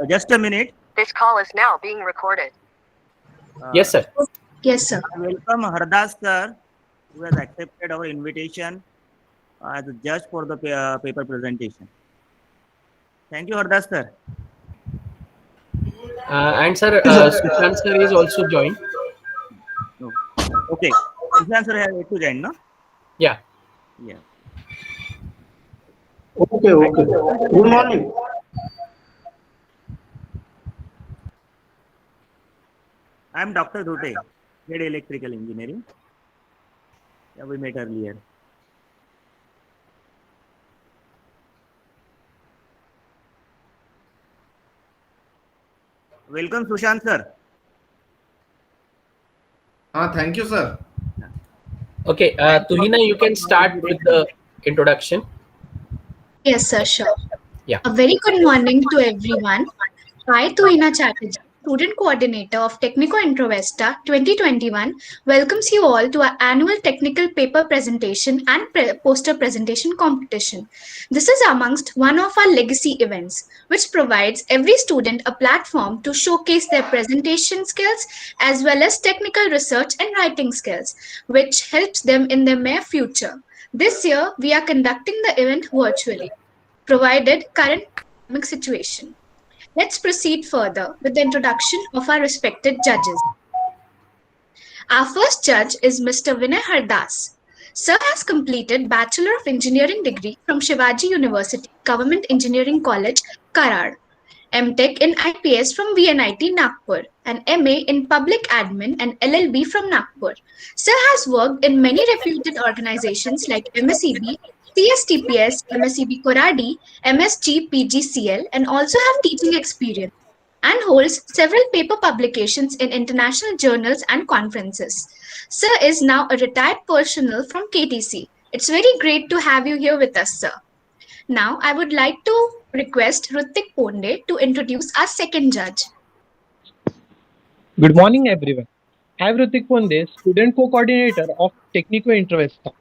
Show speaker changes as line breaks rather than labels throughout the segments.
Just a minute.
This call is now being recorded.
Yes, sir.
Yes, sir.
I welcome Hardas sir, who has accepted our invitation as a judge for the paper presentation. Thank you, Hardas sir.
And sir, Sushant sir is also joined.
No. Okay. Sushant sir has to join, no?
Yeah.
Yeah.
Okay. Good morning.
I am Dr. Dhute, Head Electrical Engineering. Yeah, we met earlier. Welcome, Sushant sir.
Thank you, sir.
Okay, Tuhina, you can start with the introduction.
Yes, sir, sure.
Yeah.
A very good morning to everyone. I, Tuhina Chatterjee, Student Coordinator of Technico Introvesta 2021, welcomes you all to our annual technical paper presentation and poster presentation competition. This is amongst one of our legacy events, which provides every student a platform to showcase their presentation skills as well as technical research and writing skills, which helps them in their near future. This year, we are conducting the event virtually, provided current pandemic situation. Let's proceed further with the introduction of our respected judges. Our first judge is Mr. Vinay Hardas. Sir has completed Bachelor of Engineering degree from Shivaji University, Government Engineering College, Karad, MTech in IPS from VNIT Nagpur, and MA in Public Admin and LLB from Nagpur. Sir has worked in many reputed organizations like MSEB, CSTPS, MSEB Koradi, MSG PGCL, and also have teaching experience and holds several paper publications in international journals and conferences. Sir is now a retired personnel from KTC. It's very great to have you here with us, sir. Now, I would like to request Hrithik Ponde to introduce our second judge.
Good morning, everyone. I am Hrithik Ponde, Student Co-Coordinator of Technico Introvesta.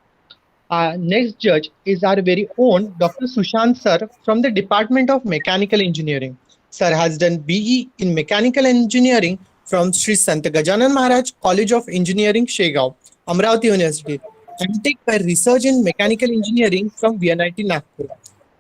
Our next judge is our very own Dr. Sushant sir from the Department of Mechanical Engineering. Sir has done BE in Mechanical Engineering from Sri Sant Gajanan Maharaj College of Engineering, Shegaon, Amravati University. MTech by Research in Mechanical Engineering from VNIT Nagpur.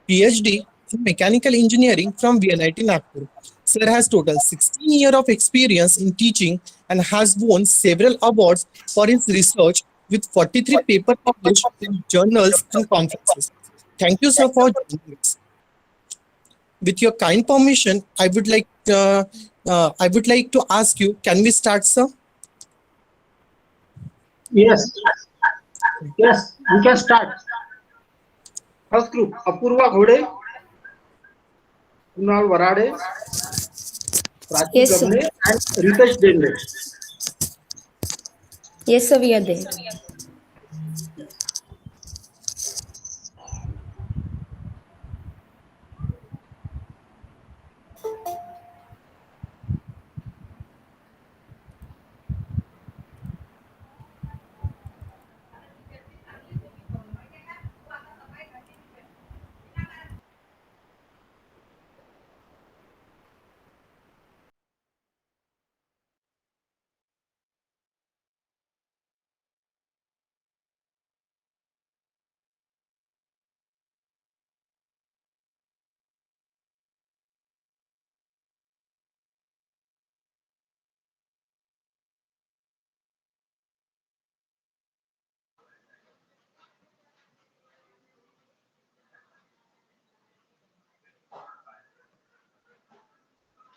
PhD in Mechanical Engineering from VNIT Nagpur. Sir has total 16 years of experience in teaching and has won several awards for his research with 43 papers published in journals and conferences. Thank you, sir, for joining us. With your kind permission, I would like to ask you, can we start, sir?
Yes, we can start. First group, Apurva Ghode, Kunal Varade, Prachi
Yes, sir.
Gamne, and Ritesh Dende.
Yes, sir, we are there.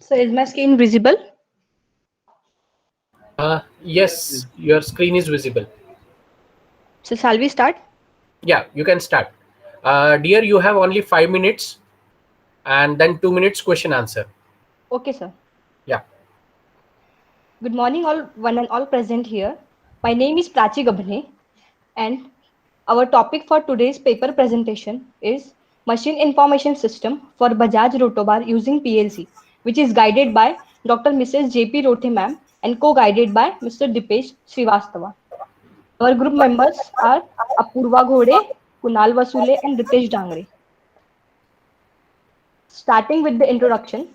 So is my screen visible?
Yes, your screen is visible.
So shall we start?
Yeah, you can start. Dear, you have only 5 minutes and then 2 minutes question answer.
Okay, sir.
Yeah.
Good morning, all one and all present here. My name is Prachi Gabhne, and our topic for today's paper presentation is Machine Information System for Bajaj Rotobar using PLC, which is guided by Dr. Mrs. J.P. Rothe ma'am and co-guided by Mr. Dipesh Srivastava. Our group members are Apurva Ghode, Kunal Vasule, and Ritesh Dangre. Starting with the introduction,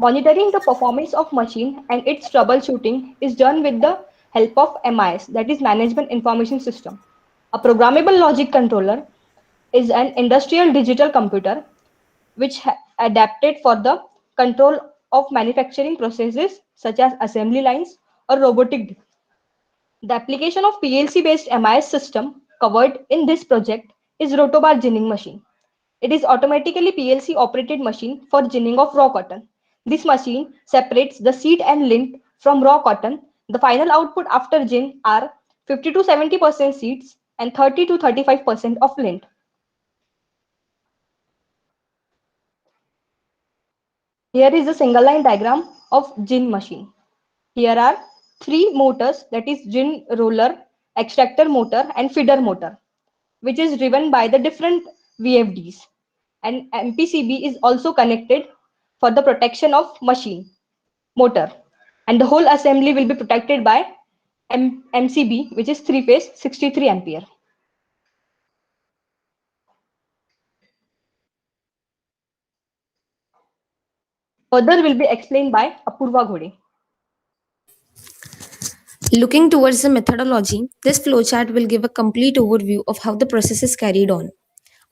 Monitoring the performance of machine and its troubleshooting is done with the help of MIS, that is Management Information System. A programmable logic controller is an industrial digital computer which adapted for the control of manufacturing processes such as assembly lines or robotic. The application of PLC-based MIS system covered in this project is rotobar ginning machine. It is automatically PLC operated machine for ginning of raw cotton. This machine separates the seed and lint from raw cotton. The final output after gin are 50 to 70% seeds and 30 to 35% of lint. Here is a single line diagram of gin machine. Here are three motors, that is gin roller, extractor motor and feeder motor, which is driven by the different VFDs. And MPCB is also connected for the protection of machine motor. And the whole assembly will be protected by MCB, which is 3-phase 63 ampere. Further will be explained by Apurva Ghode.
Looking towards the methodology, this flowchart will give a complete overview of how the process is carried on.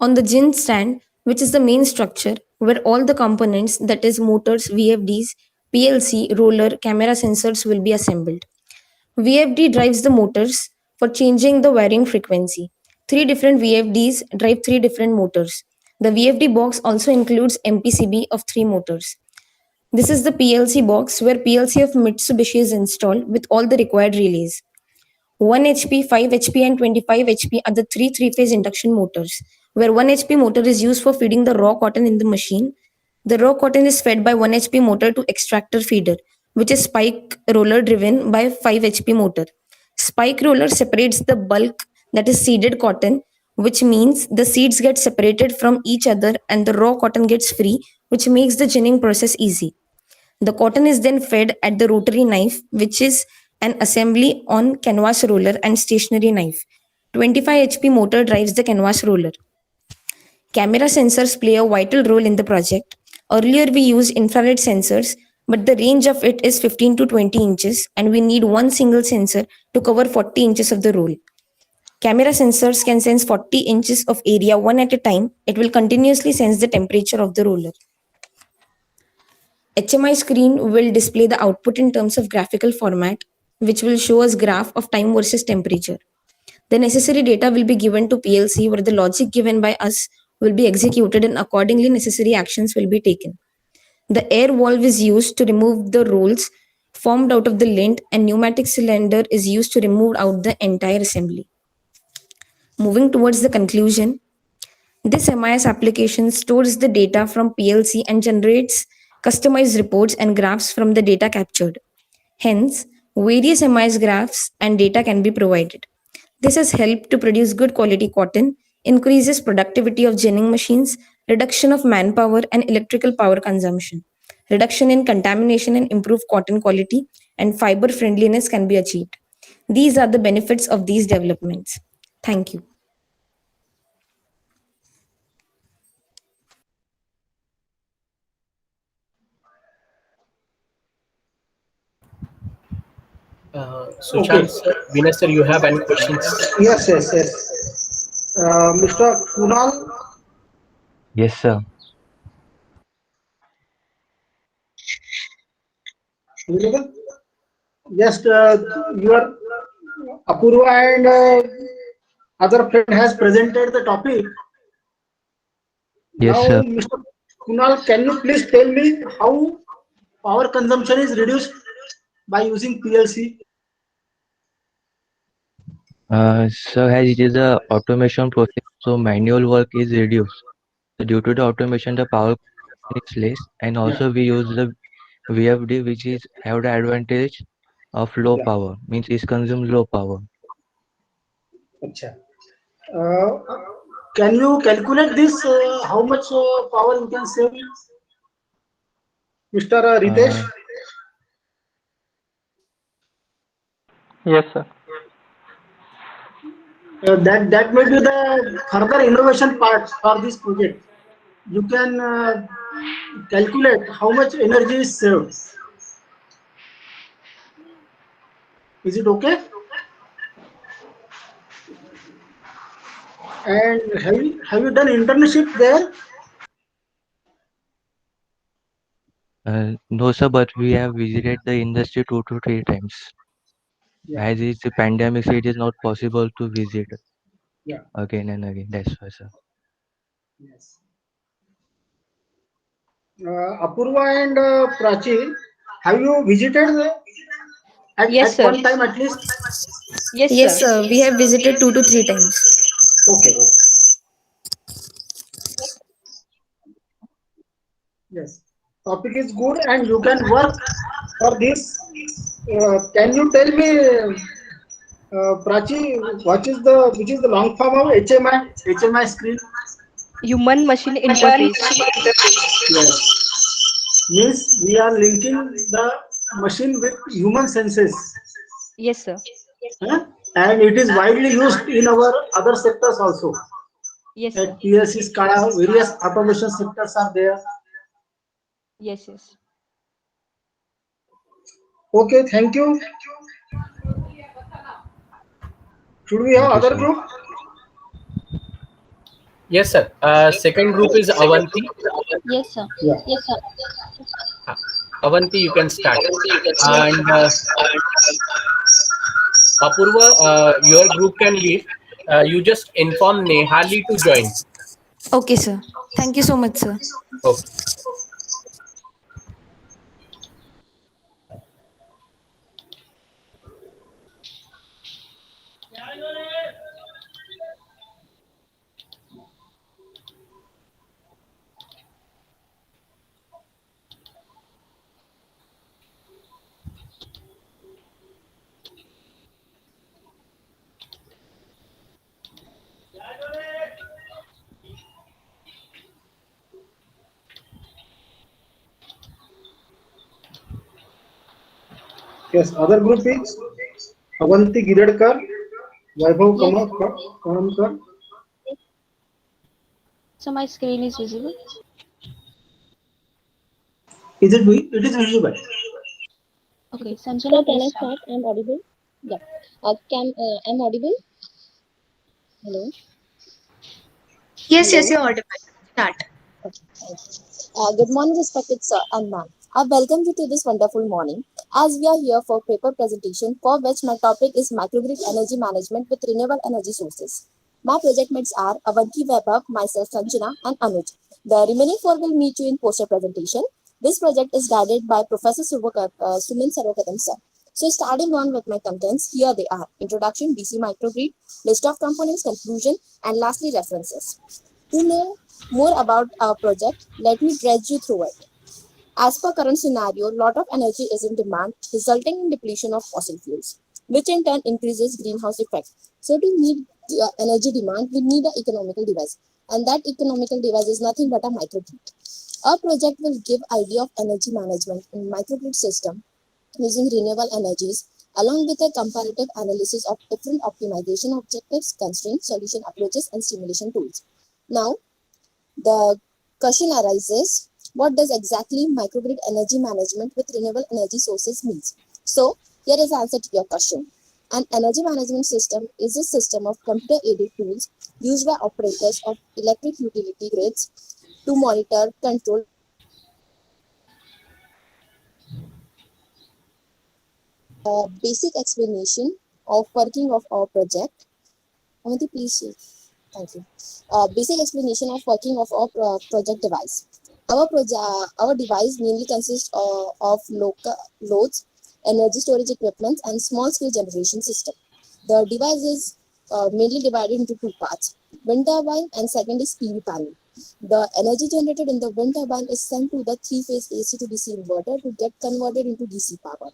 On the gin stand, which is the main structure, where all the components, that is motors, VFDs, PLC, roller, camera sensors will be assembled. VFD drives the motors for changing the wiring frequency. 3 different VFDs drive 3 different motors. The VFD box also includes MPCB of 3 motors. This is the PLC box where PLC of Mitsubishi is installed with all the required relays. 1 HP, 5 HP and 25 HP are the 3-phase induction motors, where 1 HP motor is used for feeding the raw cotton in the machine. The raw cotton is fed by 1 HP motor to extractor feeder, which is spike roller driven by 5 HP motor. Spike roller separates the bulk, that is seeded cotton, which means the seeds get separated from each other and the raw cotton gets free, which makes the ginning process easy. The cotton is then fed at the rotary knife, which is an assembly on canvas roller and stationary knife. 25 HP motor drives the canvas roller. Camera sensors play a vital role in the project. Earlier we used infrared sensors, but the range of it is 15 to 20 inches and we need one single sensor to cover 40 inches of the roll. Camera sensors can sense 40 inches of area one at a time. It will continuously sense the temperature of the roller. HMI screen will display the output in terms of graphical format, which will show us graph of time versus temperature. The necessary data will be given to PLC where the logic given by us will be executed and accordingly necessary actions will be taken. The air valve is used to remove the rolls formed out of the lint and pneumatic cylinder is used to remove out the entire assembly. Moving towards the conclusion, this MIS application stores the data from PLC and generates customized reports and graphs from the data captured. Hence, various MIS graphs and data can be provided. This has helped to produce good quality cotton, increases productivity of ginning machines, reduction of manpower and electrical power consumption, reduction in contamination and improved cotton quality, and fiber friendliness can be achieved. These are the benefits of these developments. Thank you.
Sushant sir, Vinay sir, you have any questions?
Yes. Mr. Kunal,
Yes, sir.
available? Yes, your Apurva and other friend has presented the topic.
Yes,
Now,
sir.
Mr. Kunal, can you please tell me how power consumption is reduced by using PLC?
So as it is a automation process, so manual work is reduced. So due to the automation, the power is less, and also we use the VFD, which is have the advantage of low
Yeah.
power, means it consumes low power.
Acha. Can you calculate this? How much power you can save, Mr. Ritesh?
Yes, sir.
That may be the further innovation part for this project. You can calculate how much energy is saved. Is it okay? And have you done internship there?
No, sir, but we have visited the industry 2 to 3 times.
Yeah.
As it's a pandemic, so it is not possible to visit
Yeah.
again and again. That's why, sir.
Yes. Apurva and Prachi, have you visited
Yes,
at
sir.
one time at least?
Yes,
Yes,
sir.
sir. We have visited 2 to 3 times.
Okay. Yes. Topic is good and you can work for this. Can you tell me, Prachi, which is the long form of HMI screen?
Human machine interface.
Yes. Means we are linking the machine with human senses.
Yes, sir.
Huh? And it is widely used in our other sectors also.
Yes, sir.
At PLC, SCADA, various automation sectors are there.
Yes, yes.
Okay, thank you. Should we have
Thank you,
other
sir.
group?
Yes, sir. Second group is Avanti.
Yes, sir.
Yeah.
Yes, sir.
Avanti, you can start. And Apurva, your group can leave. You just inform Nehali to join.
Okay, sir. Thank you so much, sir.
Okay.
Yes, other group is Avanti Gidadkar, Vaibhav Kamamkar.
So my screen is visible.
It is visible.
Okay, Sanjana, can I start? I'm audible. Yeah. I'm audible. Hello.
Yes,
Hello.
yes, you're audible. Start.
Okay. Thanks. Good morning, respected sir and ma'am. I welcome you to this wonderful morning. As we are here for paper presentation, for which my topic is microgrid energy management with renewable energy sources. My project mates are Avanti Vaibhav, myself Sanjana, and Anuj. The remaining four will meet you in poster presentation. This project is guided by Professor Sumin Sarvakatam sir. So starting on with my contents, here they are: introduction, DC microgrid, list of components, conclusion, and lastly references. To know more about our project, let me dredge you through it. As per current scenario, lot of energy is in demand, resulting in depletion of fossil fuels, which in turn increases greenhouse effect. So to meet energy demand, we need an economical device, and that economical device is nothing but a microgrid. Our project will give idea of energy management in microgrid system using renewable energies, along with a comparative analysis of different optimization objectives, constraints, solution approaches, and simulation tools. Now, the question arises, what does exactly microgrid energy management with renewable energy sources means? So here is the answer to your question. An energy management system is a system of computer-aided tools used by operators of electric utility grids to monitor, control, basic explanation of working of our project. Avanti, please. Thank you. Basic explanation of working of our project device. Our device mainly consists of local loads, energy storage equipment, and small-scale generation system. The device is mainly divided into two parts: wind turbine and second is PV panel. The energy generated in the wind turbine is sent to the three-phase AC to DC inverter to get converted into DC power.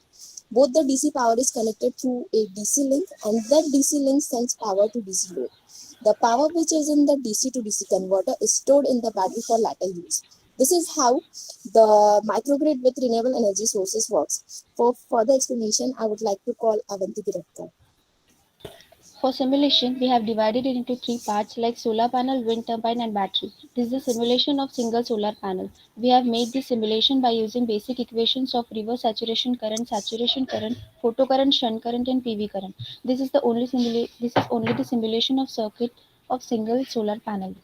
Both the DC power is connected through a DC link, and that DC link sends power to DC load. The power which is in the DC to DC converter is stored in the battery for later use. This is how the microgrid with renewable energy sources works. For further explanation, I would like to call Avanti Gidadkar.
For simulation, we have divided it into three parts like solar panel, wind turbine, and battery. This is the simulation of single solar panel. We have made this simulation by using basic equations of reverse saturation current, photocurrent, shunt current, and PV current. This is only the simulation of circuit of single solar panel.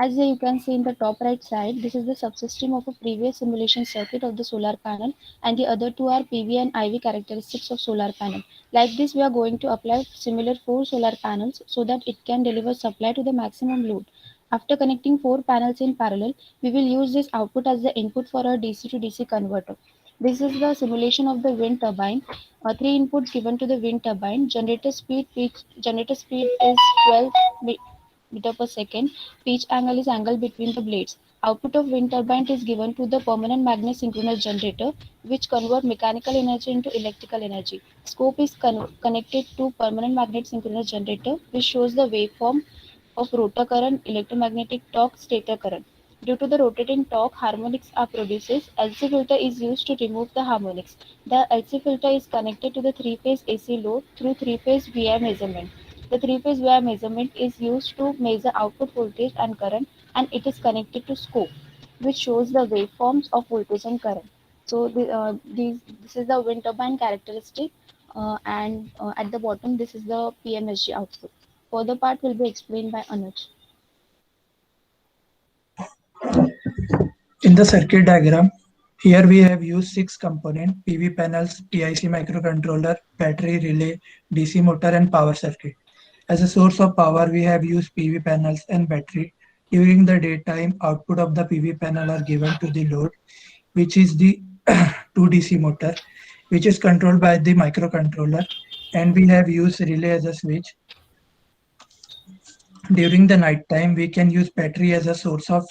As you can see in the top right side, this is the subsystem of a previous simulation circuit of the solar panel, and the other two are PV and IV characteristics of solar panel. Like this, we are going to apply similar 4 solar panels so that it can deliver supply to the maximum load. After connecting 4 panels in parallel, we will use this output as the input for our DC to DC converter. This is the simulation of the wind turbine. 3 inputs given to the wind turbine. Generator speed is 12 meter per second. Pitch angle is angle between the blades. Output of wind turbine is given to the permanent magnet synchronous generator, which convert mechanical energy into electrical energy. Scope is connected to permanent magnet synchronous generator, which shows the waveform of rotor current, electromagnetic torque, stator current. Due to the rotating torque, harmonics are produced. LC filter is used to remove the harmonics. The LC filter is connected to the three-phase AC load through three-phase VI measurement. The three-phase VI measurement is used to measure output voltage and current, and it is connected to scope, which shows the waveforms of voltage and current. So this is the wind turbine characteristic, and at the bottom this is the PMSG output. Further part will be explained by Anuj.
In the circuit diagram, here we have used 6 components: PV panels, PIC microcontroller, battery relay, DC motor, and power circuit. As a source of power, we have used PV panels and battery. During the daytime, output of the PV panel are given to the load, which is the 2 DC motor, which is controlled by the microcontroller, and we have used relay as a switch. During the night time, we can use battery as a source of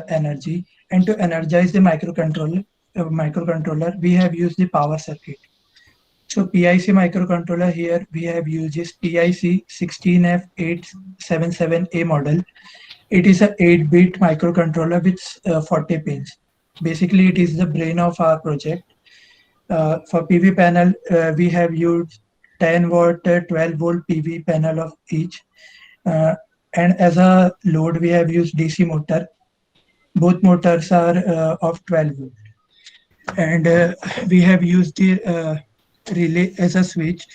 energy, and to energize the microcontroller, we have used the power circuit. So PIC microcontroller here we have used is PIC 16F877A model. It is a 8-bit microcontroller with 40 pins. Basically, it is the brain of our project. For PV panel, we have used 10 watt, 12 volt PV panel of each. And as a load, we have used DC motor. Both motors are of 12 volt. And we have used the relay as a switch.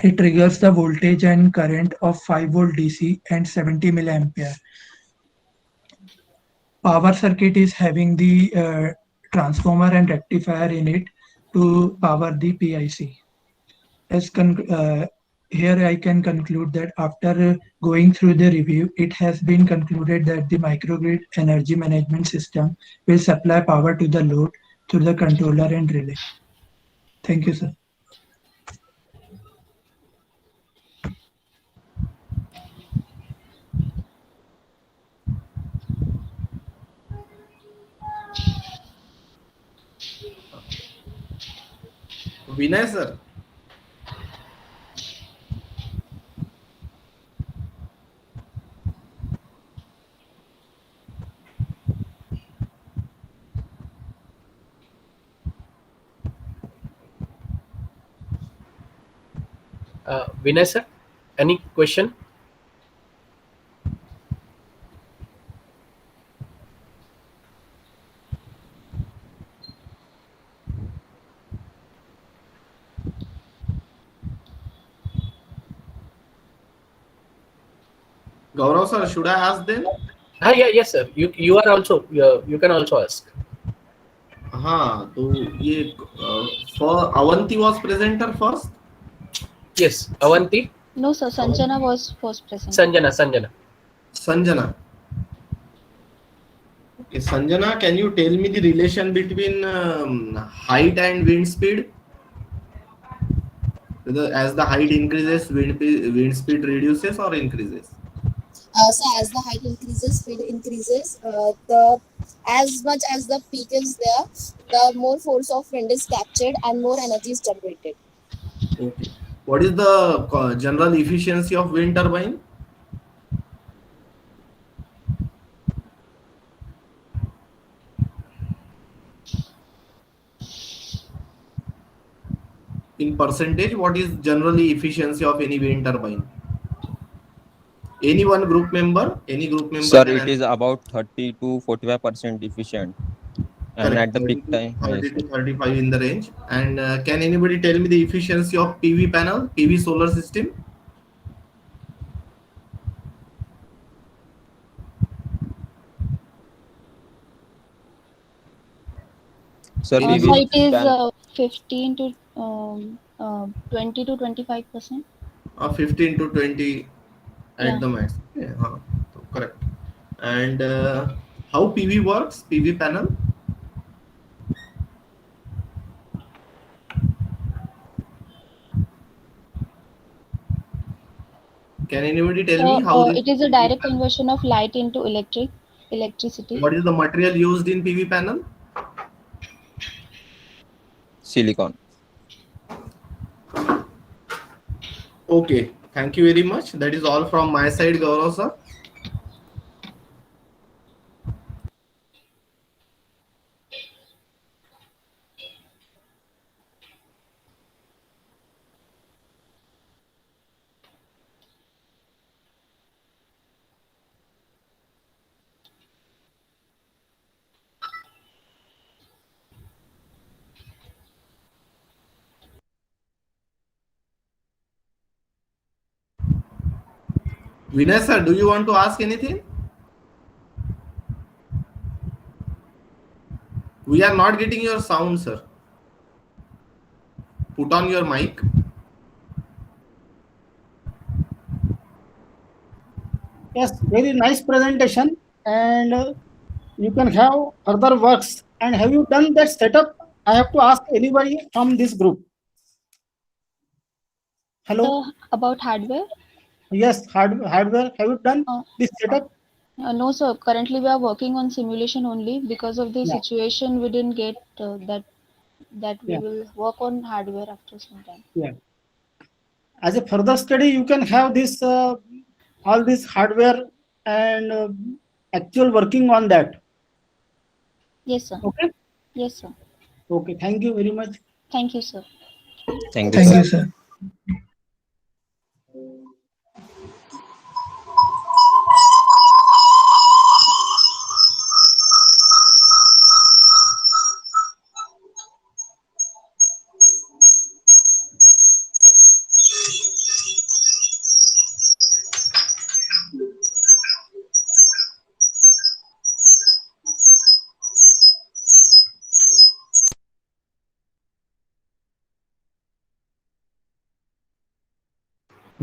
It triggers the voltage and current of 5 volt DC and 70 milliampere. Power circuit is having the transformer and rectifier in it to power the PIC. Here I can conclude that after going through the review, it has been concluded that the microgrid energy management system will supply power to the load through the controller and relay. Thank you, sir.
Vinay sir.
Vinay sir, any question?
Gaurav sir, should I ask them?
Yes sir. You are also you can also ask.
हाँ तो ये for Avanti was presenter first.
Yes, Avanti.
No, sir. Sanjana was first present.
Sanjana.
Okay, Sanjana, can you tell me the relation between height and wind speed? As the height increases, wind speed reduces or increases?
So as the height increases, speed increases. As much as the peak is there, the more force of wind is captured and more energy is generated.
Okay. What is the general efficiency of wind turbine? in percentage, what is generally efficiency of any wind turbine? Any one group member, any group member
Sir,
can
it is about 30 to 45% efficient. And
correct
at the
30
peak
to
time, yes,
30
sir.
to 35 in the range. And can anybody tell me the efficiency of PV panel, PV solar system?
Sir,
Any
So
group?
it is
pan,
15 to 20 to 25%.
15 to 20 at
Yeah.
the max. Yeah, so correct. And how PV works? PV panel? Can anybody tell me
So
how this
it is a
PV
direct
panel?
conversion of light into electricity.
What is the material used in PV panel?
silicon.
Okay, thank you very much. That is all from my side, Gaurav sir. Vinay sir, do you want to ask anything? We are not getting your sound, sir. Put on your mic.
Yes, very nice presentation, and you can have further works. And have you done that setup? I have to ask anybody from this group. Hello.
So about hardware?
Yes, hardware. Have you done this setup?
No, sir. Currently, we are working on simulation only because of the
Yeah.
situation. We didn't get that we
Yeah.
will work on hardware after some time.
Yeah. As a further study, you can have this all this hardware and actual working on that.
Yes, sir.
Okay.
Yes, sir.
Okay. Thank you very much.
Thank you, sir.
Thank you,
Thank
sir.
you, sir.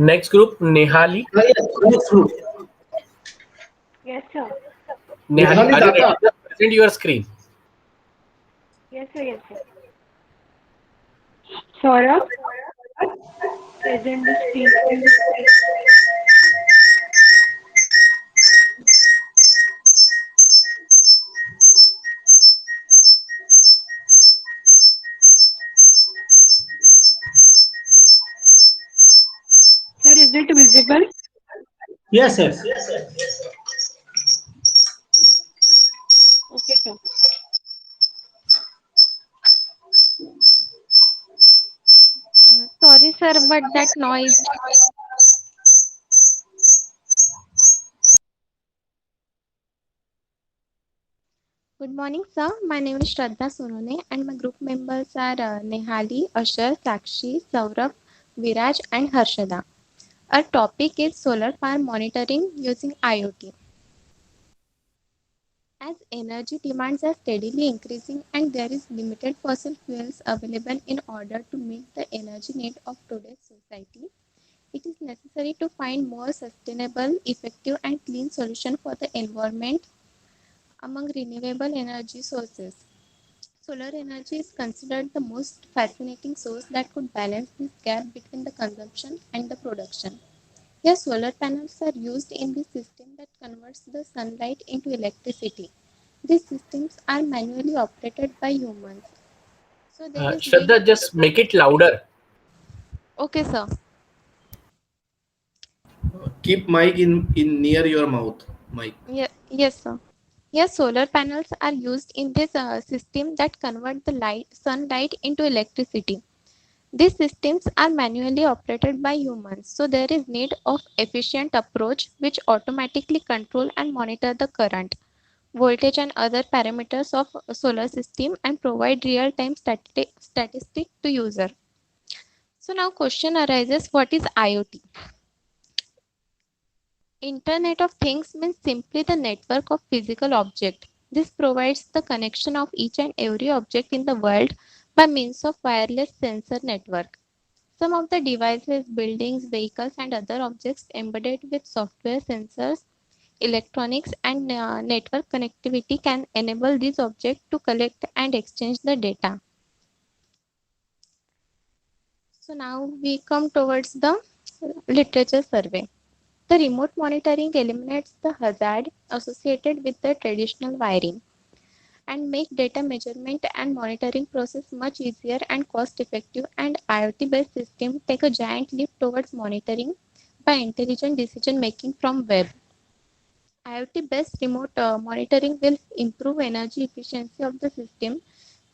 Next group, Nehali.
Next group.
Yes, sir.
Nehali, are you ready? Just present your screen.
Yes, sir. Yes, sir. Saurabh, present the screen. Sir, is it visible?
Yes, yes.
Okay, sir.
Sorry, sir, but that noise. Good morning, sir. My name is Shraddha Sonone, and my group members are Nehali, Ashar, Sakshi, Saurabh, Viraj, and Harshada. Our topic is solar power monitoring using IoT. As energy demands are steadily increasing and there is limited fossil fuels available in order to meet the energy need of today's society, it is necessary to find more sustainable, effective, and clean solution for the environment among renewable energy sources. Solar energy is considered the most fascinating source that could balance this gap between the consumption and the production. Here, solar panels are used in the system that converts the sunlight into electricity. These systems are manually operated by humans. So there is
Shraddha, just make it louder.
Okay, sir.
Keep mic in near your mouth. Mic.
Yes, sir. Yes, solar panels are used in this system that convert the sunlight into electricity. These systems are manually operated by humans, so there is need of efficient approach which automatically control and monitor the current, voltage and other parameters of a solar system and provide real-time statistic to user. So now question arises, what is IoT? Internet of Things means simply the network of physical objects. This provides the connection of each and every object in the world by means of wireless sensor network. Some of the devices, buildings, vehicles, and other objects embedded with software, sensors, electronics, and network connectivity can enable these objects to collect and exchange the data. So now we come towards the literature survey. The remote monitoring eliminates the hazard associated with the traditional wiring and make data measurement and monitoring process much easier and cost effective, and IoT based system take a giant leap towards monitoring by intelligent decision making from web. IoT based remote monitoring will improve energy efficiency of the system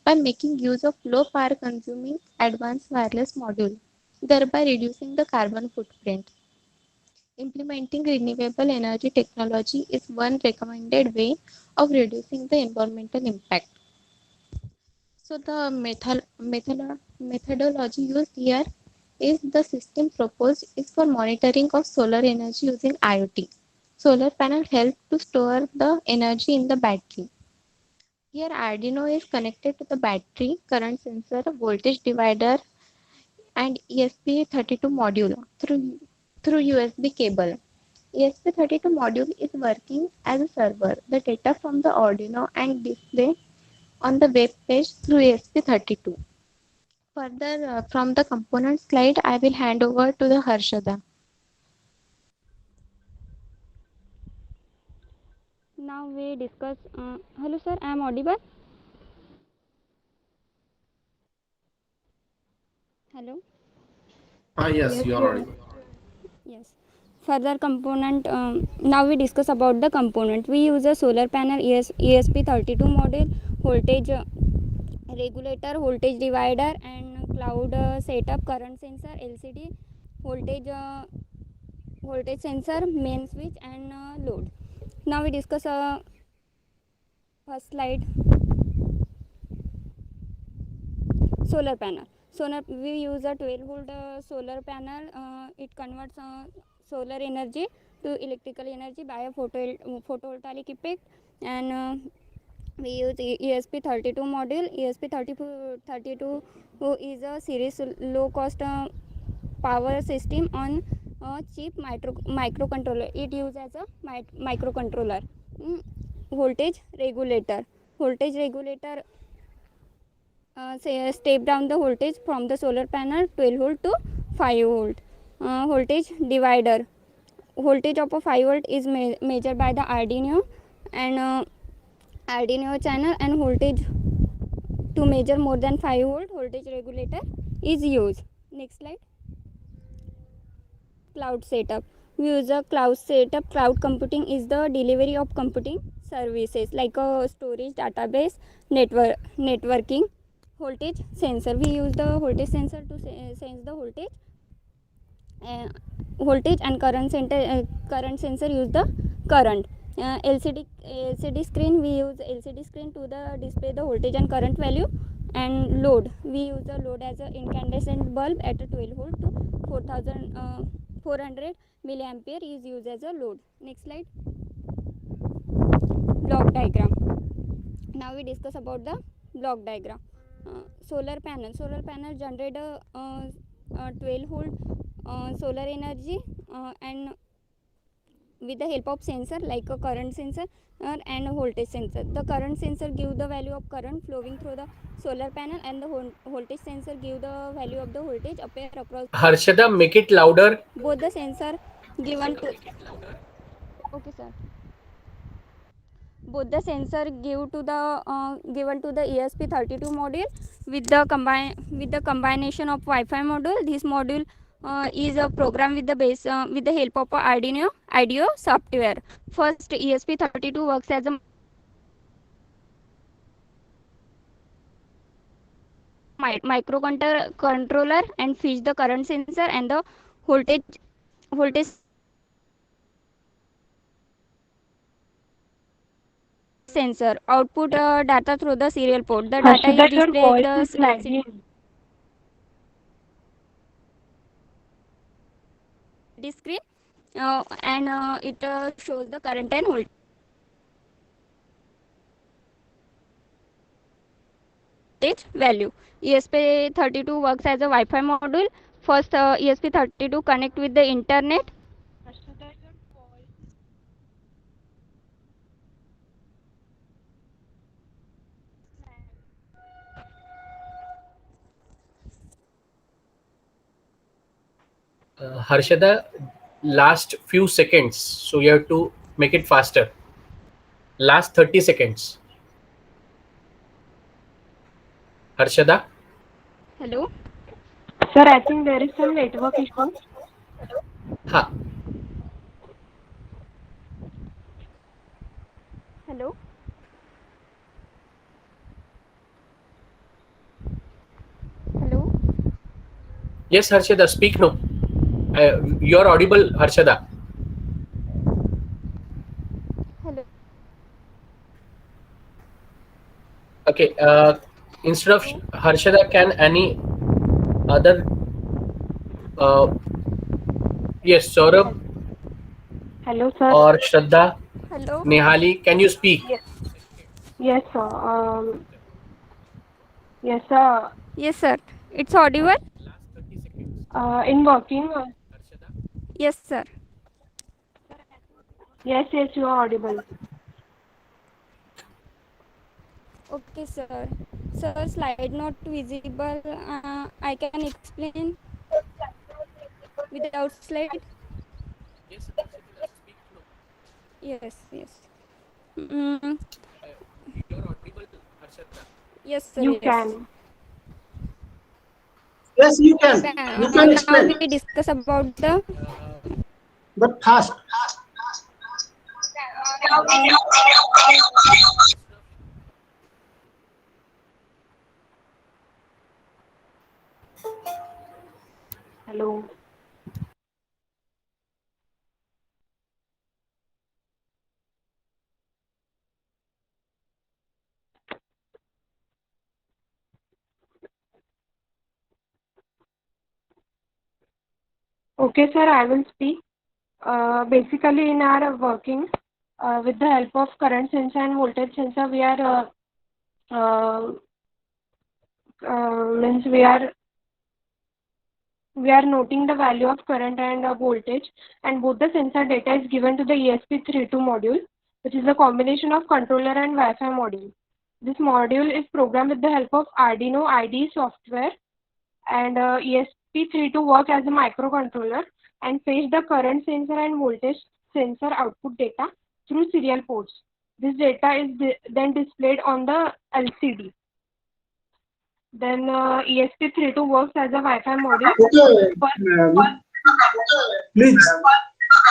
by making use of low power consuming advanced wireless module, thereby reducing the carbon footprint. Implementing renewable energy technology is one recommended way of reducing the environmental impact. So the methodology used here is the system proposed is for monitoring of solar energy using IoT. Solar panel help to store the energy in the battery. Here Arduino is connected to the battery, current sensor, voltage divider and ESP32 module through USB cable. ESP32 module is working as a server. The data from the Arduino and display on the web page through ESP32. Further, from the component slide, I will hand over to the Harshada.
Now we discuss. Hello, sir. I am audible. Hello.
Yes, you are audible.
Yes. Further component. Now we discuss about the component. We use a solar panel ESP32 module, voltage regulator, voltage divider, and cloud setup, current sensor, LCD, voltage sensor, main switch, and load. Now we discuss first slide. Solar panel. We use a 12-volt solar panel. It converts solar energy to electrical energy by a photovoltaic effect, and we use ESP32 module. ESP32 is a series low cost power system on a cheap microcontroller. It uses as a microcontroller. Voltage regulator. Step down the voltage from the solar panel 12 volt to 5 volt. Voltage divider. Voltage of a 5 volt is measured by the Arduino and Arduino channel, and voltage to measure more than 5 volt voltage regulator is used. Next slide. Cloud setup. We use a cloud setup. Cloud computing is the delivery of computing services like a storage, database, networking. Voltage sensor. We use the voltage sensor to sense the voltage. Voltage and current sensor use the current. LCD screen. We use LCD screen to display the voltage and current value. And load. We use the load as an incandescent bulb at a 12 volt to 400 milliampere is used as a load. Next slide. Block diagram. Now we discuss about the block diagram. Solar panel generate a 12 volt solar energy and with the help of sensor like a current sensor and a voltage sensor. The current sensor give the value of current flowing through the solar panel, and the voltage sensor give the value of the voltage appear across.
Harshada, make it louder.
Both the sensor given to. Okay, sir. Both the sensor give to the given to the ESP32 module with the combination of Wi-Fi module. This module is a program with the help of IDEO software. First, ESP32 works as a microcontroller and fetch the current sensor and the voltage sensor. Output data through the serial port. The data
Harshada,
is
your
displayed
voice is lagging.
screen and it shows the current and voltage value. ESP32 works as a Wi-Fi module. First, ESP32 connect with the internet.
Harshada, your voice.
Harshada, last few seconds, so you have to make it faster. Last 30 seconds. Harshada?
Hello?
Sir, I think there is some network issue.
Ha.
Hello? Hello?
Yes, Harshada, speak now. You're audible, Harshada.
Hello?
Okay, instead of Harshada, can any other... yes, Saurabh
Hello, sir.
or Shraddha,
Hello?
Nihali, can you speak?
Yes, sir. Yes, sir.
Yes, sir. It's audible?
In working.
Yes, sir.
Yes, you are audible.
Okay, sir. Sir, slide not visible. I can explain without slide. Yes, yes. Mm,
You're audible, Harshada.
yes, sir.
You
yes.
can. Yes, you can. You can
Now
explain,
we discuss about the
But fast.
Hello. Okay, sir, I will speak. Basically, in our working, with the help of current sensor and voltage sensor, we are means we are noting the value of current and voltage, and both the sensor data is given to the ESP32 module, which is a combination of controller and Wi-Fi module. This module is programmed with the help of Arduino IDE software, and ESP32 works as a microcontroller and fetch the current sensor and voltage sensor output data through serial ports. This data is then displayed on the LCD. Then ESP32 works as a Wi-Fi module.
Okay.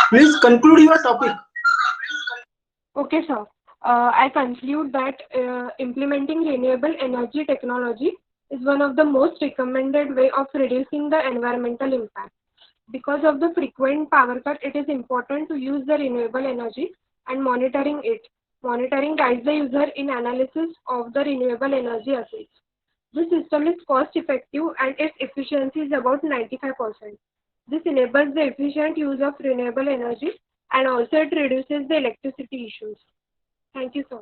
Please conclude your topic.
Okay, sir. I conclude that implementing renewable energy technology is one of the most recommended way of reducing the environmental impact. Because of the frequent power cut, it is important to use the renewable energy and monitoring it. Monitoring guides the user in analysis of the renewable energy assets. This system is cost effective and its efficiency is about 95%. This enables the efficient use of renewable energy and also it reduces the electricity issues. Thank you, sir.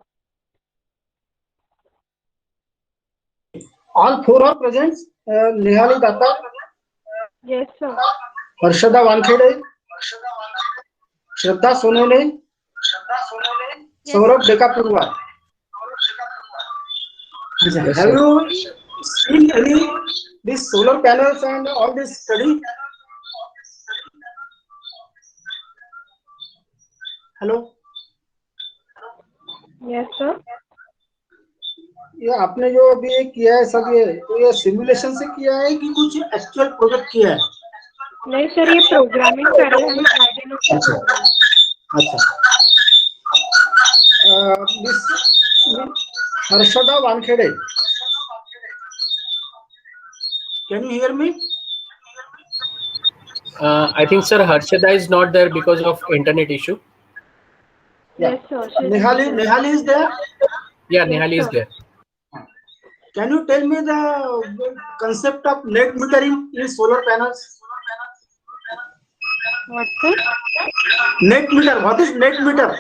All four are present. Nihali Datta,
Yes, sir.
Harshada Wankhede, Shraddha Sonele, Saurabh Dekapurwa. Have you seen any these solar panels and all this study? Hello.
Yes, sir.
ये आपने जो अभी ये किया है सब ये तो ये सिमुलेशन से किया है कि कुछ एक्चुअल प्रोजेक्ट किया है?
नहीं सर, ये प्रोग्रामिंग कर रहे हैं Arduino के programme.
Miss Harshada Wankhede, Can you hear me?
I think, sir, Harshada is not there because of internet issue.
Yes, sir.
Nehali is there?
Yeah,
Yes,
Nehali is
sir.
there.
Can you tell me the concept of net metering in solar panels?
What, sir?
Net meter. What is net meter?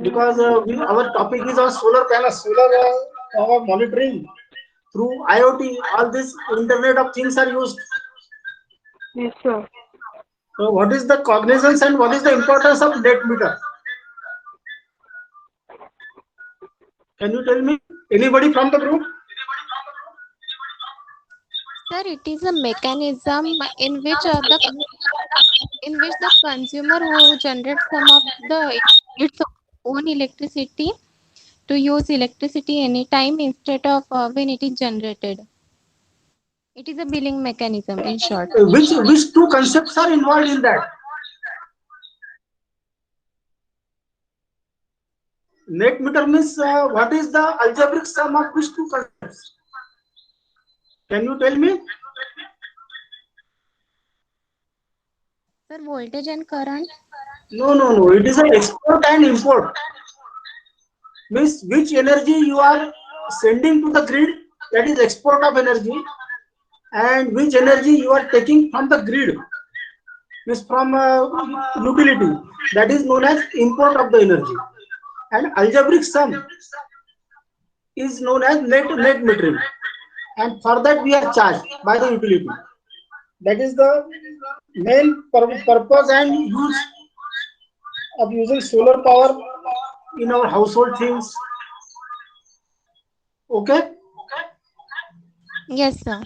Because our topic is on solar panels, solar power monitoring through IoT. All this Internet of Things are used.
Yes, sir.
So, what is the cognizance and what is the importance of net meter? Can you tell me? Anybody from the group?
Sir, it is a mechanism in which the consumer who generates some of its own electricity to use electricity anytime instead of when it is generated. It is a billing mechanism in short.
Which two concepts are involved in that? Net meter means what is the algebraic sum of which two concepts? Can you tell me?
Sir, voltage and current.
No. It is an export and import. Means which energy you are sending to the grid, that is export of energy, and which energy you are taking from the grid, means from utility, that is known as import of the energy. And algebraic sum is known as net metering, and for that we are charged by the utility. That is the main purpose and use of using solar power in our household things. Okay?
Yes, sir.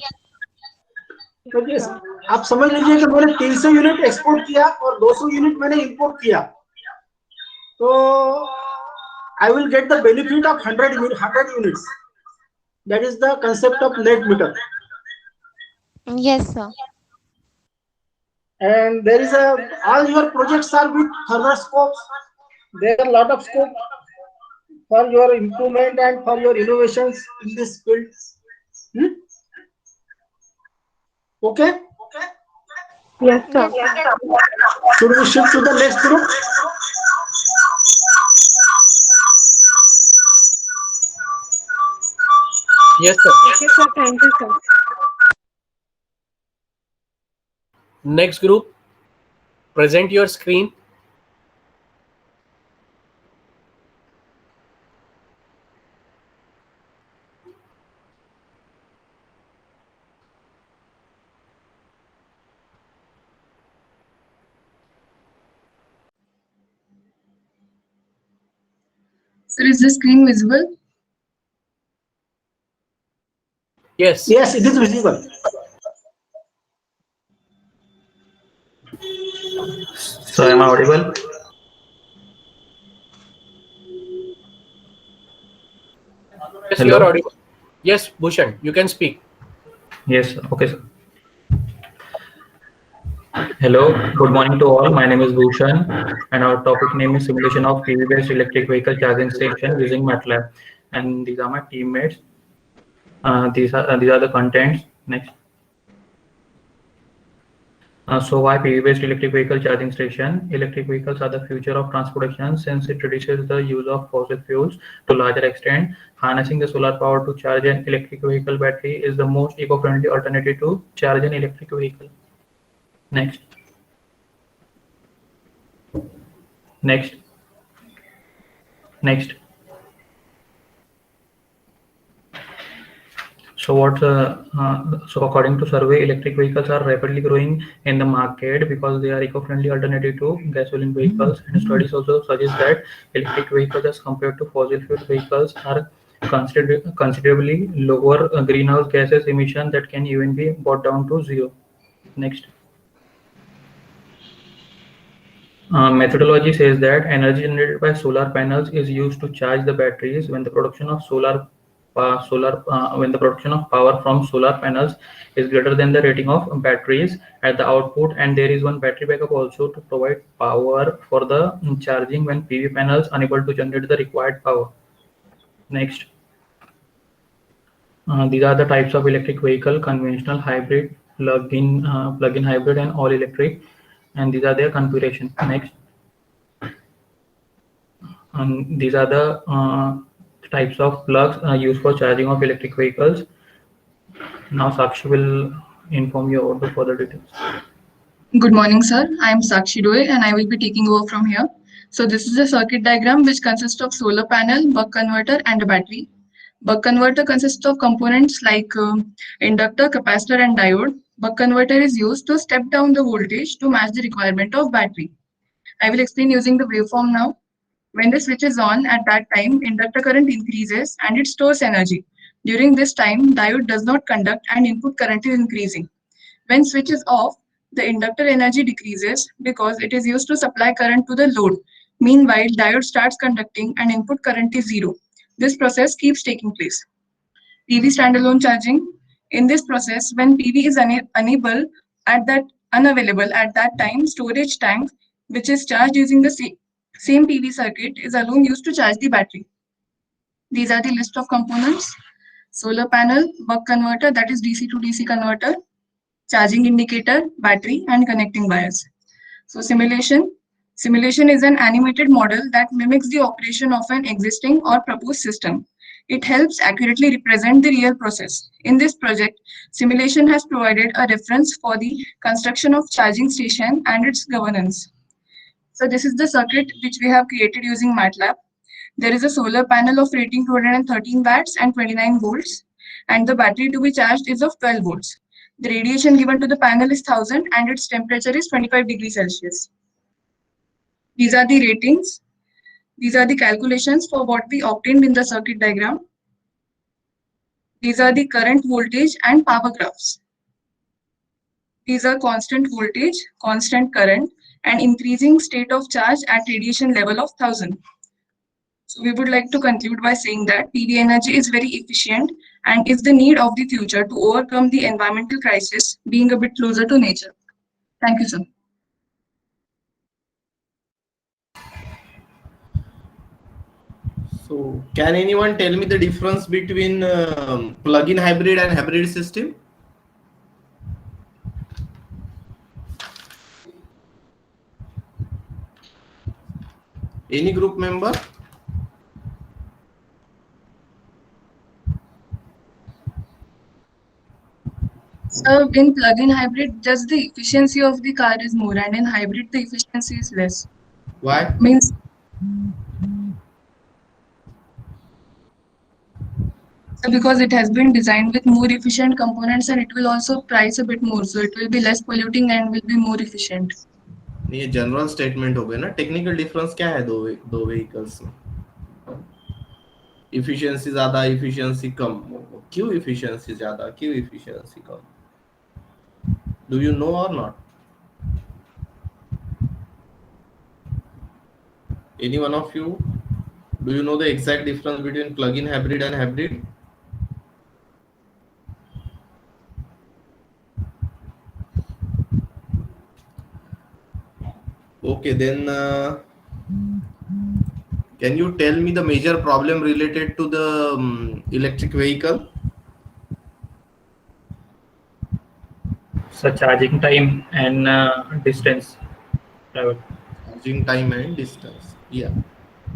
तो yes, आप समझ लीजिए कि मैंने 300 unit export किया और 200 unit मैंने import किया, तो I will get the benefit of 100 units. That is the concept of net meter.
Yes, sir.
And there is all your projects are with further scopes. There are a lot of scope for your improvement and for your innovations in this field. Okay?
Yes, sir.
Should we shift to the next group?
Yes, sir.
Okay, sir. Thank you, sir.
Next group, present your screen.
Sir, is the screen visible?
Yes.
Yes, it is visible.
So am I audible?
Yes,
Hello?
you are audible. Yes, Bhushan, you can speak.
Yes, okay, sir. Hello, good morning to all. My name is Bhushan, and our topic name is simulation of PV-based electric vehicle charging station using MATLAB. And these are my teammates. These are the contents. Next. So why PV-based electric vehicle charging station? Electric vehicles are the future of transportation since it reduces the use of fossil fuels to a larger extent. Harnessing the solar power to charge an electric vehicle battery is the most eco-friendly alternative to charge an electric vehicle. Next. Next. Next. So according to survey, electric vehicles are rapidly growing in the market because they are eco-friendly alternative to gasoline vehicles. And studies also suggest that electric vehicles as compared to fossil fuel vehicles are considerably lower greenhouse gases emission that can even be brought down to zero. Next. Methodology says that energy generated by solar panels is used to charge the batteries. When the production of power from solar panels is greater than the rating of batteries at the output, and there is one battery backup also to provide power for the charging when PV panels unable to generate the required power. Next. These are the types of electric vehicle: conventional, hybrid, plug-in hybrid, and all electric. And these are their configuration. Next, and these are the types of plugs used for charging of electric vehicles. Now Sakshi will inform you about the further details.
Good morning, sir. I am Sakshi Doe and I will be taking over from here. So this is a circuit diagram which consists of solar panel, buck converter and a battery. Buck converter consists of components like inductor, capacitor and diode. Buck converter is used to step down the voltage to match the requirement of battery. I will explain using the waveform now. When the switch is on, at that time, inductor current increases and it stores energy. During this time, diode does not conduct and input current is increasing. When switch is off, the inductor energy decreases because it is used to supply current to the load. Meanwhile, diode starts conducting and input current is zero. This process keeps taking place. PV standalone charging. In this process, when PV is unavailable at that time, storage tank, which is charged using the same PV circuit, is alone used to charge the battery. These are the list of components: solar panel, buck converter, that is DC to DC converter, charging indicator, battery, and connecting wires. So simulation. Simulation is an animated model that mimics the operation of an existing or proposed system. It helps accurately represent the real process. In this project, simulation has provided a reference for the construction of charging station and its governance. So this is the circuit which we have created using MATLAB. There is a solar panel of rating 213 watts and 29 volts, and the battery to be charged is of 12 volts. The radiation given to the panel is 1000 and its temperature is 25 degrees Celsius. These are the ratings. These are the calculations for what we obtained in the circuit diagram. These are the current, voltage and power graphs. These are constant voltage, constant current and increasing state of charge at radiation level of 1000. So we would like to conclude by saying that PV energy is very efficient and is the need of the future to overcome the environmental crisis, being a bit closer to nature. Thank you, sir.
So can anyone tell me the difference between plug-in hybrid and hybrid system? Any group member?
So in plug-in hybrid, just the efficiency of the car is more, and in hybrid, the efficiency is less.
Why?
Means because it has been designed with more efficient components and it will also price a bit more, so it will be less polluting and will be more efficient.
ये general statement हो गया ना. Technical difference क्या है दो vehicles में? Efficiency ज्यादा, efficiency कम. क्यों इफिशिएंसी ज्यादा, क्यों efficiency come? Do you know or not? Any one of you? Do you know the exact difference between plug-in hybrid and hybrid? Okay, then can you tell me the major problem related to the electric vehicle?
So charging time and distance travel.
Charging time and distance. Yeah.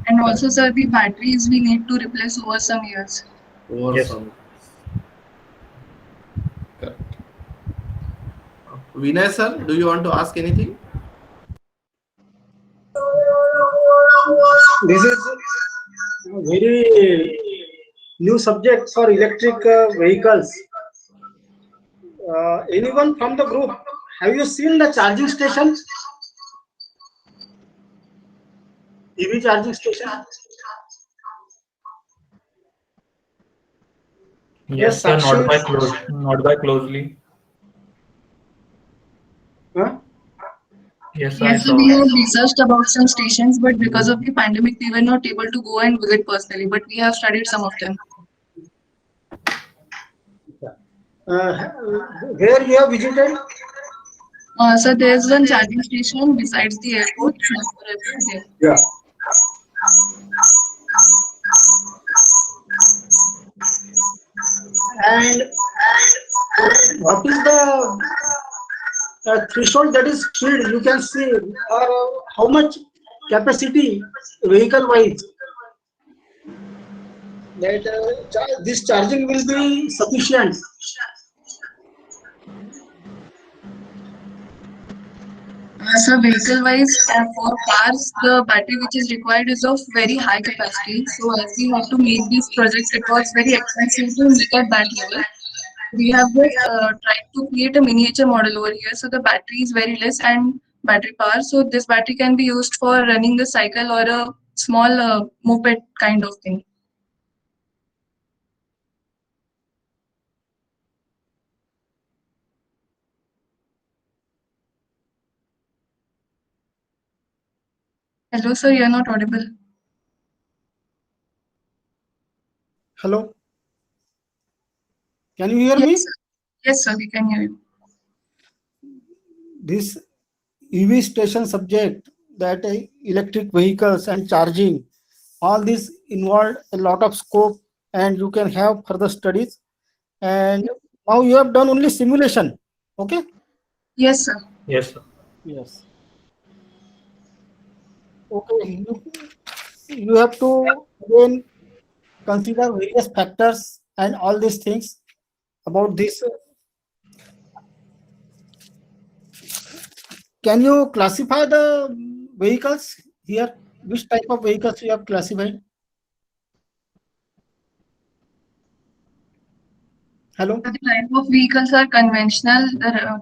And also, sir, the batteries we need to replace over some years.
Over some. Correct. Vinay sir, do you want to ask anything?
This is a very new subject for electric vehicles. Anyone from the group, have you seen the charging stations? EV charging station?
Yes, sir, not by closely.
Huh?
Yes,
Yes, so we have researched about some stations, but because of the pandemic, we were not able to go and visit personally, but we have studied some of them.
Where you have visited?
So there's one charging station besides the airport.
Yeah. And what is the threshold that is filled? You can see, or how much capacity vehicle wise that this charging will be sufficient.
So vehicle wise, for cars, the battery which is required is of very high capacity. So as we have to make this project, it was very expensive to make at that level. We have just tried to create a miniature model over here. So the battery is very less and battery power. So this battery can be used for running a cycle or a small moped kind of thing. Hello, sir, you are not audible.
Hello, can you hear me?
Sir. Yes, sir, we can hear you.
This EV station subject, that electric vehicles and charging, all this involved a lot of scope, and you can have further studies. And now you have done only simulation. Okay.
Yes, sir.
Yes, sir.
Yes. Okay. You have to again consider various factors and all these things about this. Can you classify the vehicles here? Which type of vehicles you have classified? Hello?
The type of vehicles are conventional,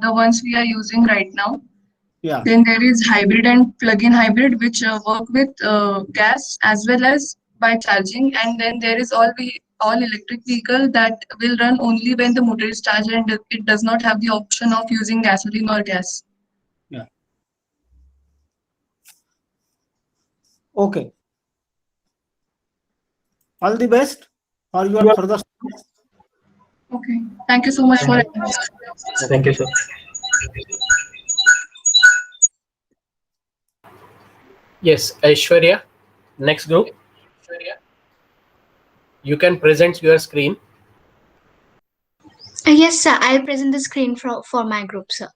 the ones we are using right now.
Yeah.
Then there is hybrid and plug-in hybrid, which work with gas as well as by charging. And then there is all electric vehicle that will run only when the motor is charged and it does not have the option of using gasoline or gas.
Yeah. Okay. All the best for your further studies.
Okay. Thank you so much for it.
Thank you, sir.
Yes, Aishwarya, next group. You can present your screen.
Yes, sir. I'll present the screen for my group, sir.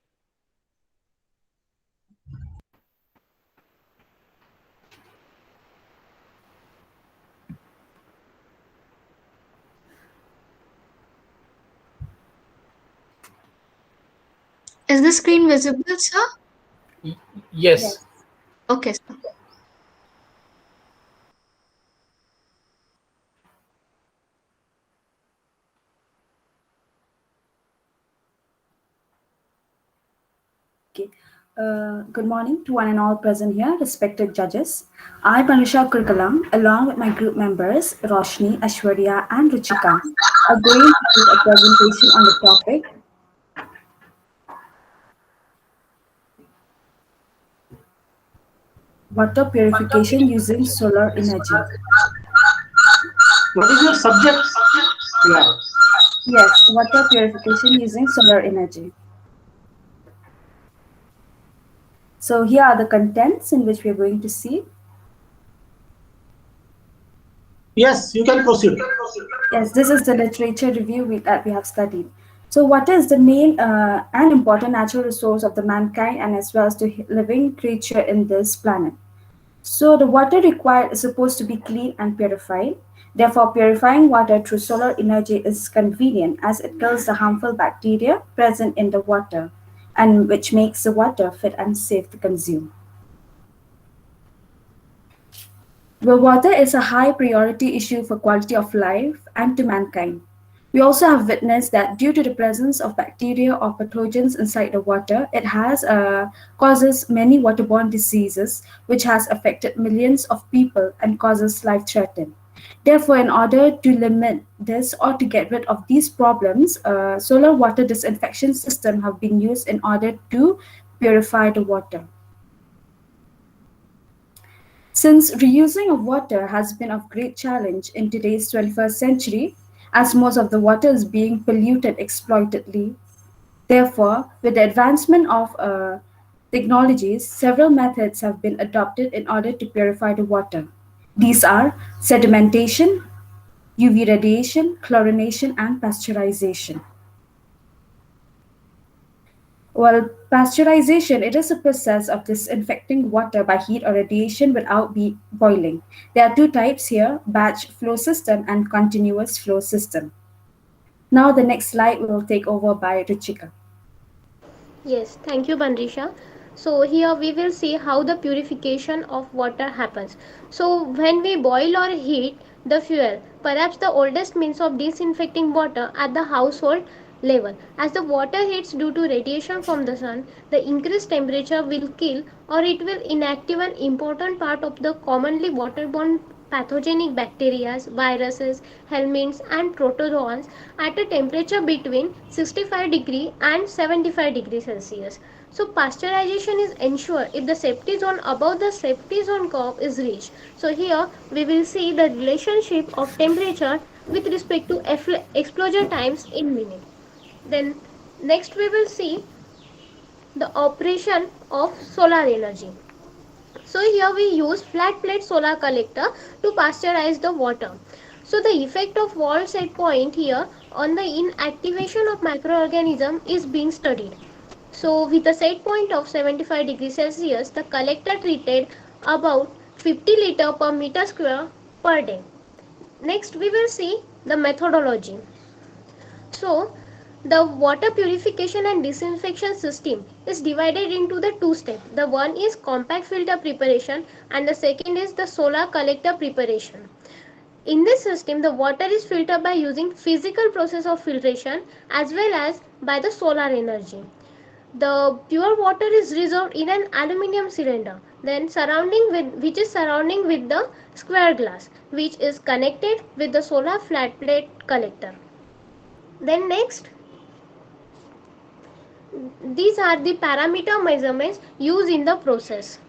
Is the screen visible, sir?
Yes.
Okay, sir.
Good morning to one and all present here, respected judges. I, Panusha Kurkalam, along with my group members, Roshni, Ashwarya, and Ruchika, are going to give a presentation on the topic water purification using solar energy.
What is your subject? Yeah.
Yes, water purification using solar energy. So here are the contents in which we are going to see.
Yes, you can proceed.
Yes, this is the literature review that we have studied. So water is the main and important natural resource of the mankind and as well as the living creature in this planet. So the water required is supposed to be clean and purified. Therefore, purifying water through solar energy is convenient as it kills the harmful bacteria present in the water and which makes the water fit and safe to consume. Well, water is a high priority issue for quality of life and to mankind. We also have witnessed that due to the presence of bacteria or pathogens inside the water, it has causes many waterborne diseases, which has affected millions of people and causes life-threatening. Therefore, in order to limit this or to get rid of these problems, solar water disinfection systems have been used in order to purify the water. Since reusing of water has been of great challenge in today's 21st century, as most of the water is being polluted exploitedly. Therefore, with the advancement of technologies, several methods have been adopted in order to purify the water. These are sedimentation, UV radiation, chlorination, and pasteurization. Well, pasteurization, it is a process of disinfecting water by heat or radiation without boiling. There are two types here, batch flow system and continuous flow system. Now the next slide will take over by Ruchika.
Yes, thank you, Bandrisha. So here we will see how the purification of water happens. So when we boil or heat the fuel, perhaps the oldest means of disinfecting water at the household level. As the water heats due to radiation from the sun, the increased temperature will kill or it will inactive an important part of the commonly waterborne pathogenic bacteria, viruses, helminths and protozoans at a temperature between 65 degree and 75 degrees Celsius. So pasteurization is ensured if the safety zone above the safety zone curve is reached. So here we will see the relationship of temperature with respect to exposure times in minutes. Then next we will see the operation of solar energy. So here we use flat plate solar collector to pasteurize the water. So the effect of wall set point here on the inactivation of microorganism is being studied. So with a set point of 75 degrees Celsius, the collector treated about 50 liter per meter square per day. Next we will see the methodology. So the water purification and disinfection system is divided into the two steps. The one is compact filter preparation and the second is the solar collector preparation. In this system, the water is filtered by using physical process of filtration as well as by the solar energy. The pure water is reserved in an aluminium cylinder, then which is surrounding with the square glass, which is connected with the solar flat plate collector. Then next, these are the parameter measurements used in the process.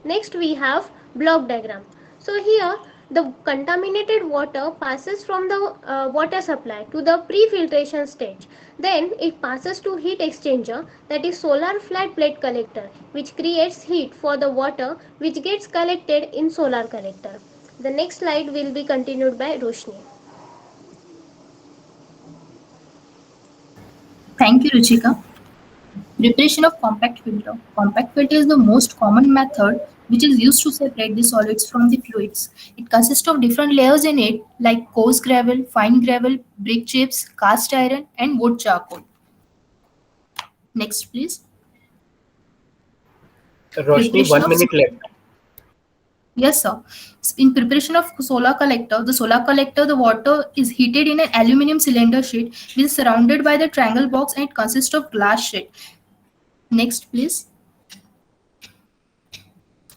Next we have block diagram. So here the contaminated water passes from the water supply to the pre-filtration stage. Then it passes to heat exchanger, that is solar flat plate collector, which creates heat for the water which gets collected in solar collector. The next slide will be continued by Roshni.
Thank you, Ruchika. Preparation of compact filter. Compact filter is the most common method which is used to separate the solids from the fluids. It consists of different layers in it like coarse gravel, fine gravel, brick chips, cast iron and wood charcoal. Next, please.
Roshni, 1 minute left.
Yes, sir. In preparation of solar collector, the water is heated in an aluminum cylinder sheet which is surrounded by the triangle box and it consists of glass sheet. Next, please.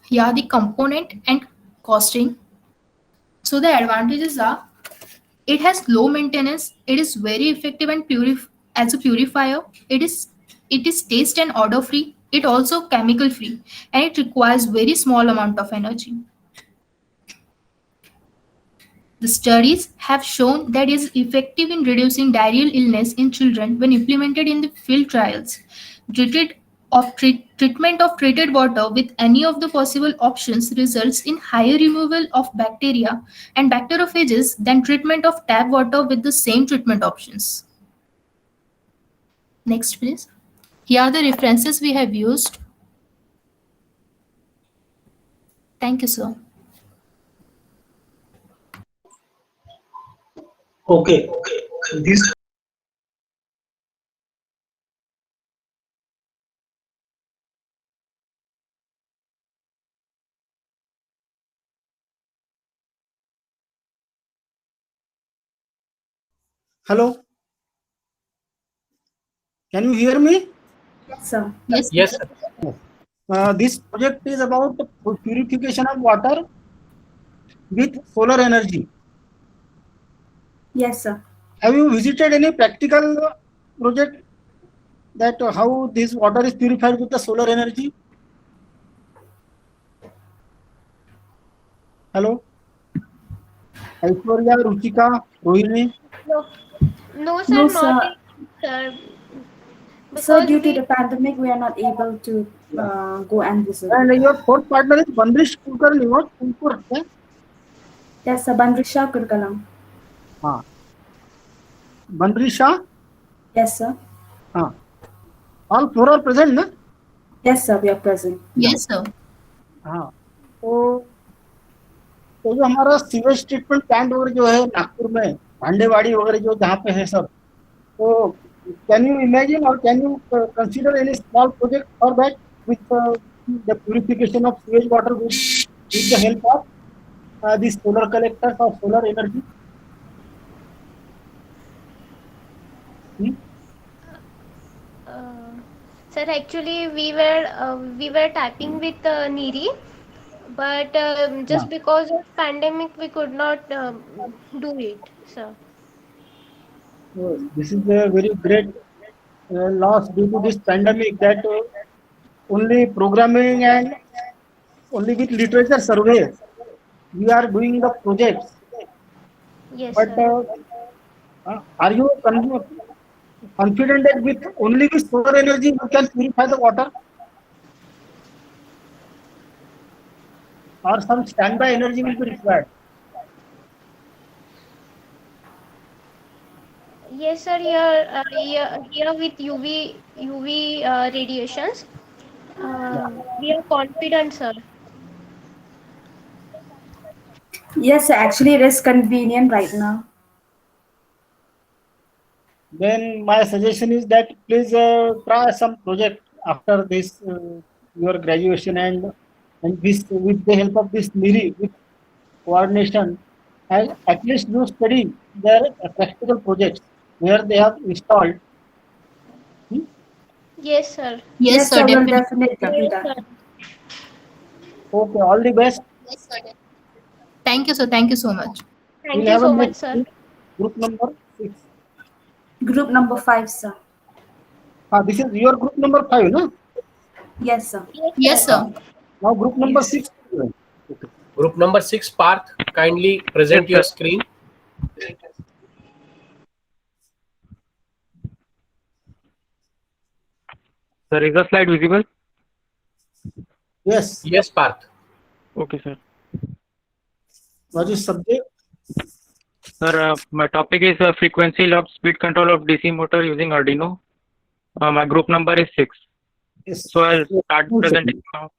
Here are the component and costing. So the advantages are, it has low maintenance, it is very effective and as a purifier, it is taste and odor free, it also chemical free, and it requires very small amount of energy. The studies have shown that it is effective in reducing diarrheal illness in children when implemented in the field trials. Treatment of treated water with any of the possible options results in higher removal of bacteria and bacteriophages than treatment of tap water with the same treatment options. Next, please. Here are the references we have used. Thank you, sir.
Okay. This Hello. Can you hear me?
Yes, sir.
Yes, sir.
This project is about the purification of water with solar energy.
Yes, sir.
Have you visited any practical project that how this water is purified with the solar energy? Hello? Aishwarya, Ruchika, Rohini?
No, sir,
No,
not
sir.
sir.
So due to the pandemic, we are not able to go and visit.
And your fourth partner is Bandrish Kulkarni, what? Kulkur, yeah?
Yes, sir. Bandrisha Kurkalam.
हाँ, Banrisha?
Yes, sir.
हाँ, all four are present ना?
Yes, sir, we are present.
Yes, sir.
हाँ, तो जो हमारा sewage treatment plant वगैरह जो है नागपुर में, भांडेवाड़ी वगैरह जो जहाँ पे है सब, तो कैन यू इमेजिन और can you consider any small project for that with the purification of sewage water with the help of these solar collectors or solar energy?
Sir, actually we were typing with NIRI, but just because of pandemic we could not do it, sir.
This is a very great loss due to this pandemic, that only programming and only with literature survey we are doing the projects.
Yes,
But
sir.
are you confident that with only with solar energy you can purify the water, or some standby energy will be required?
Yes, sir. Here with UV radiations, we are confident, sir.
Yes, actually, it is convenient right now.
Then my suggestion is that please try some project after this your graduation, and this with the help of this NIRI with coordination, and at least you study their practical projects where they have installed.
Yes, sir.
Yes, sir.
we'll
Definitely.
definitely do
Yes,
that.
sir.
Okay, all the best.
Thank you, sir. Thank you so much.
Thank
We'll
you
have a
so much,
next
sir.
group number 6.
Group number 5, sir.
This is your group number 5, no?
Yes, sir.
Yes, sir.
Now group number 6.
Group number 6, Parth, kindly present your screen.
Sir, is the slide visible?
Yes.
Yes, Parth.
Okay, sir.
What is subject?
Sir, my topic is frequency locked speed control of DC motor using Arduino. My group number is 6.
Yes.
So I'll start presenting now.